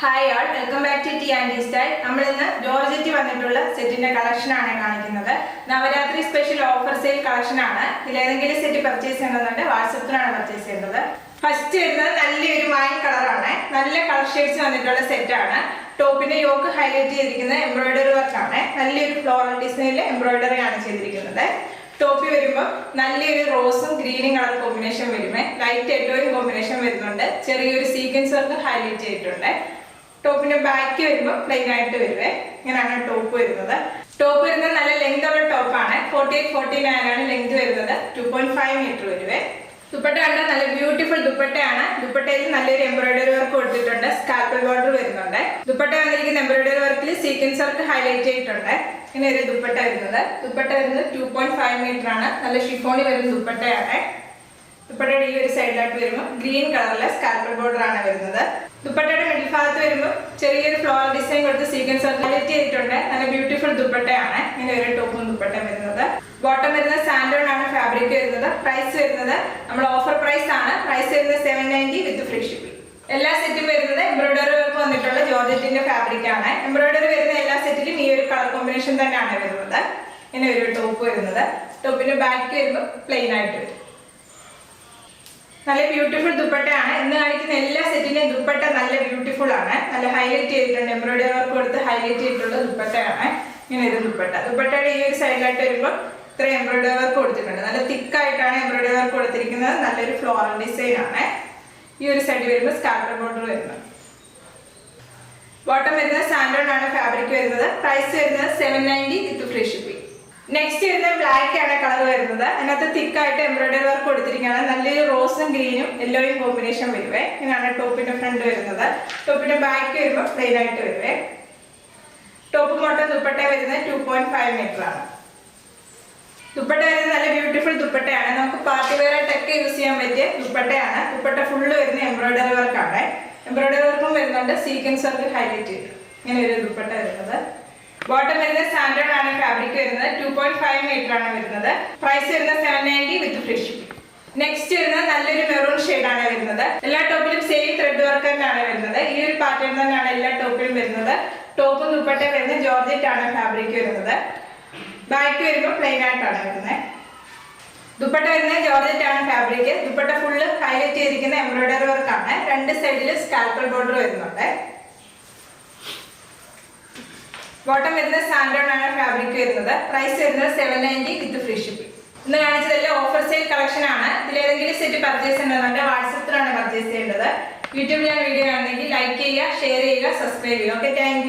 Hi all, welcome back to T and style. നമ്മൾ ഇന്ന് georgette വന്നിട്ടുള്ള സെറ്റിന്റെ കളക്ഷൻ ആണ് കാണിക്കുന്നത്. Navratri special offer sale collection ആണ്. ഇതിലേതെങ്കിലും സെറ്റ് പർച്ചേസ് ചെയ്യണമെന്നുണ്ട് വാട്സപ്പിലാണ് പർച്ചേസ് ചെയ്യുന്നത്. ഫസ്റ്റ് വരുന്നത് നല്ലൊരു വൈൻ കളറാണ്. നല്ല കളർ ഷെയ്ഡ്സ് വന്നിട്ടുള്ള സെറ്റ് ആണ്. ടോപ്പിന്റെ യോക്ക് ഹൈലൈറ്റ് ചെയ്തിരിക്കുന്നത് എംബ്രോയിഡറി വർക്ക് ആണ്. നല്ലൊരു ഫ്ലോറൽ ഡിസൈനിൽ എംബ്രോയിഡറി ആണ് ചെയ്തിരിക്കുന്നത്. ടോപ്പ് വരുമ്പോൾ നല്ലൊരു റോസും ഗ്രീനും കളർ കോമ്പിനേഷൻ വരുമേ. ലൈറ്റ് യെല്ലോയും കോമ്പിനേഷൻ വരുന്നുണ്ട്. ചെറിയൊരു സീക്വൻസ് വർക്ക് ഹൈലൈറ്റ് ചെയ്തിട്ടുണ്ട്. ടോപ്പിന്റെ ബാക്ക് വരുമ്പോൾ പ്ലെയിൻ ആയിട്ട് വരുവേ. ഇങ്ങനെയാണ് ടോപ്പ് വരുന്നത്. ടോപ്പ് വരുന്നത് നല്ല ലെങ്ത് ഉള്ള ടോപ്പാണ്. 48-49 ആണ് ലെങ്ത് വരുന്നത്. 2.5 മീറ്റർ വരുവേ. ദുപ്പട്ട കണ്ട നല്ല ബ്യൂട്ടിഫുൾ ദുപ്പട്ടയാണ്. ദുപ്പട്ടയിൽ നല്ലൊരു എംബ്രോയിഡറി വർക്ക് കൊടുത്തിട്ടുണ്ട്. സ്കാൽപ്പൽ ബോർഡർ വരുന്നുണ്ട്. ദുപ്പട്ട വന്നിരിക്കുന്ന എംബ്രോയിഡറി വർക്കിൽ സീക്വൻസ് വർക്ക് ഹൈലൈറ്റ് ചെയ്തിട്ടുണ്ട്. ഇങ്ങനെ ഒരു ദുപ്പട്ട വരുന്നത്. ദുപ്പട്ട വരുന്നത് 2.5 മീറ്റർ ആണ്. നല്ല ഷിഫോണി വരുന്ന ദുപ്പട്ടയാണ്. ദുപ്പട്ടയുടെ ഈ ഒരു സൈഡിലായിട്ട് വരുമ്പോൾ ഗ്രീൻ കളറിലെ സ്കാൽപ്പൽ ബോർഡർ ആണ് വരുന്നത്. ദുപ്പട്ടയുടെ മിഡിൽ ഭാഗത്ത് വരുമ്പോൾ ചെറിയൊരു ഫ്ലോറൽ ഡിസൈൻ കൊടുത്ത് സീക്വൻസ് വർക്ക് ഹൈലൈറ്റ് ചെയ്തിട്ടുണ്ട്. നല്ല ബ്യൂട്ടിഫുൾ ദുപ്പട്ടയാണ്. ഇങ്ങനെ ഒരു ടോപ്പും ദുപ്പട്ട വരുന്നത്. ബോട്ടം വരുന്നത് സാൻഡോൺ ആണ് ഫാബ്രിക് വരുന്നത്. പ്രൈസ് വരുന്നത് നമ്മൾ ഓഫർ പ്രൈസ് ആണ്. പ്രൈസ് വരുന്നത് 790 വിത്ത് ഫ്രീ ഷിപ്പിംഗ്. എല്ലാ സെറ്റും വരുന്നത് എംബ്രോയിഡറി വർക്ക് വന്നിട്ടുള്ള ജോർജറ്റിന്റെ ഫാബ്രിക് ആണ്. എംബ്രോയിഡറി വരുന്ന എല്ലാ സെറ്റിലും ഈ ഒരു കളർ കോമ്പിനേഷൻ തന്നെയാണ് വരുന്നത്. ഇങ്ങനെ ഒരു ടോപ്പ് വരുന്നത്. ടോപ്പിന്റെ ബാക്ക് വരുമ്പോൾ പ്ലെയിൻ ആയിട്ട് വരും. നല്ല ബ്യൂട്ടിഫുൾ ദുപ്പട്ടയാണ്. ഇന്ന് കാണിക്കുന്ന എല്ലാ സെറ്റിന്റെയും ദുപ്പട്ട നല്ല ബ്യൂട്ടിഫുൾ ആണ്. നല്ല ഹൈലൈറ്റ് ചെയ്തിട്ടുണ്ട്. എംബ്രോയിഡറി വർക്ക് കൊടുത്ത് ഹൈലൈറ്റ് ചെയ്തിട്ടുള്ള ദുപ്പട്ടയാണ്. ഇങ്ങനെ ഒരു ദുപ്പട്ട. ദുപ്പട്ടയുടെ ഈ ഒരു സൈഡിലായിട്ട് വരുമ്പോൾ ഇത്രയും എംബ്രോയിഡറി വർക്ക് കൊടുത്തിട്ടുണ്ട്. നല്ല തിക്കായിട്ടാണ് എംബ്രോയിഡറി വർക്ക് കൊടുത്തിരിക്കുന്നത്. നല്ലൊരു ഫ്ലോറൽ ഡിസൈൻ ആണ്. ഈ ഒരു സൈഡ് വരുമ്പോൾ സ്കാൽപ്പൽ ബോർഡർ വരുന്നത്. ബോട്ടം വരുന്നത് സാൻഡോൺ ആണ് ഫാബ്രിക് വരുന്നത്. പ്രൈസ് വരുന്നത് 790 വിത്ത് ഫ്രീ ഷിപ്പിംഗ്. നെക്സ്റ്റ് വരുന്നത് ബ്ലാക്ക് ആണ് കളർ വരുന്നത്. അതിനകത്ത് തിക്കായിട്ട് എംബ്രോയിഡറി വർക്ക് കൊടുത്തിരിക്കുകയാണ്. നല്ലൊരു റോസും ഗ്രീനും യെല്ലോയും കോമ്പിനേഷൻ വരുവേ. ഇങ്ങനെയാണ് ടോപ്പിന്റെ ഫ്രണ്ട് വരുന്നത്. ടോപ്പിന്റെ ബാക്ക് വരുമ്പോൾ പ്ലെയിൻ ആയിട്ട് വരുവേ. ടോപ്പ് മൊത്തം ദുപ്പട്ട വരുന്നത് 2.5 മീറ്റർ ആണ്. ദുപ്പട്ട വരുന്നത് നല്ല ബ്യൂട്ടിഫുൾ ദുപ്പട്ടയാണ്. നമുക്ക് പാർട്ടി വെയർ ആയിട്ടൊക്കെ യൂസ് ചെയ്യാൻ പറ്റിയ ദുപ്പട്ടയാണ്. ദുപ്പട്ട ഫുള്ള് വരുന്ന എംബ്രോയിഡറി വർക്കാണ്. എംബ്രോയിഡറി വർക്കും വരുന്നുണ്ട്. സീക്വൻസ് വർക്ക് ഹൈലൈറ്റ് ചെയ്തു. ഇങ്ങനെ ഒരു ദുപ്പട്ട വരുന്നത്. ബോട്ടം വരുന്നത് സാൻഡോൺ ആണ് ഫാബ്രിക് വരുന്നത്. 2.5 മീറ്റർ ആണ് വരുന്നത്. പ്രൈസ് വരുന്നത് 790 വിത്ത് ഫ്രീ ഷിപ്പിംഗ്. നെക്സ്റ്റ് വരുന്നത് നല്ലൊരു മെറൂൺ ഷെയ്ഡ് ആണ് വരുന്നത്. എല്ലാ ടോപ്പിലും സെയിം ത്രെഡ് വർക്ക് തന്നെയാണ് വരുന്നത്. ഈ ഒരു പാറ്റേൺ തന്നെയാണ് എല്ലാ ടോപ്പിലും വരുന്നത്. ടോപ്പും ദുപ്പട്ട വരുന്നത് ജോർജറ്റ് ആണ് ഫാബ്രിക് വരുന്നത്. ബാക്ക് വരുമ്പോൾ പ്ലെയിൻ ആയിട്ടാണ് വരുന്നത്. ദുപ്പട്ട വരുന്നത് ജോർജറ്റ് ആണ് ഫാബ്രിക്. ദുപ്പട്ട ഫുള്ള് ഹൈലൈറ്റ് ചെയ്തിരിക്കുന്ന എംബ്രോയിഡറി വർക്ക് ആണ്. രണ്ട് സൈഡിൽ സ്കാൽപ്പൽ ബോർഡർ വരുന്നുണ്ട്. ബോട്ടം വരുന്നത് സാൻഡോൺ ആണ് ഫാബ്രിക് വരുന്നത്. പ്രൈസ് വരുന്നത് 790 വിത്ത് ഫ്രീ ഷിപ്പിംഗ്. ഇന്ന് കാണിച്ചതെല്ലാം ഓഫർ സെയിൽ കളക്ഷൻ ആണ്. ഇതിലേതെങ്കിലും സെറ്റ് പർച്ചേസ് ചെയ്യണമെന്നുണ്ട് വാട്സപ്പിലാണ് പർച്ചേസ് ചെയ്യേണ്ടത്. യൂട്യൂബിലാണ് വീഡിയോ കാണുന്നെങ്കിൽ ലൈക്ക് ചെയ്യുക, ഷെയർ ചെയ്യുക, സബ്സ്ക്രൈബ് ചെയ്യുക. Okay, thank you.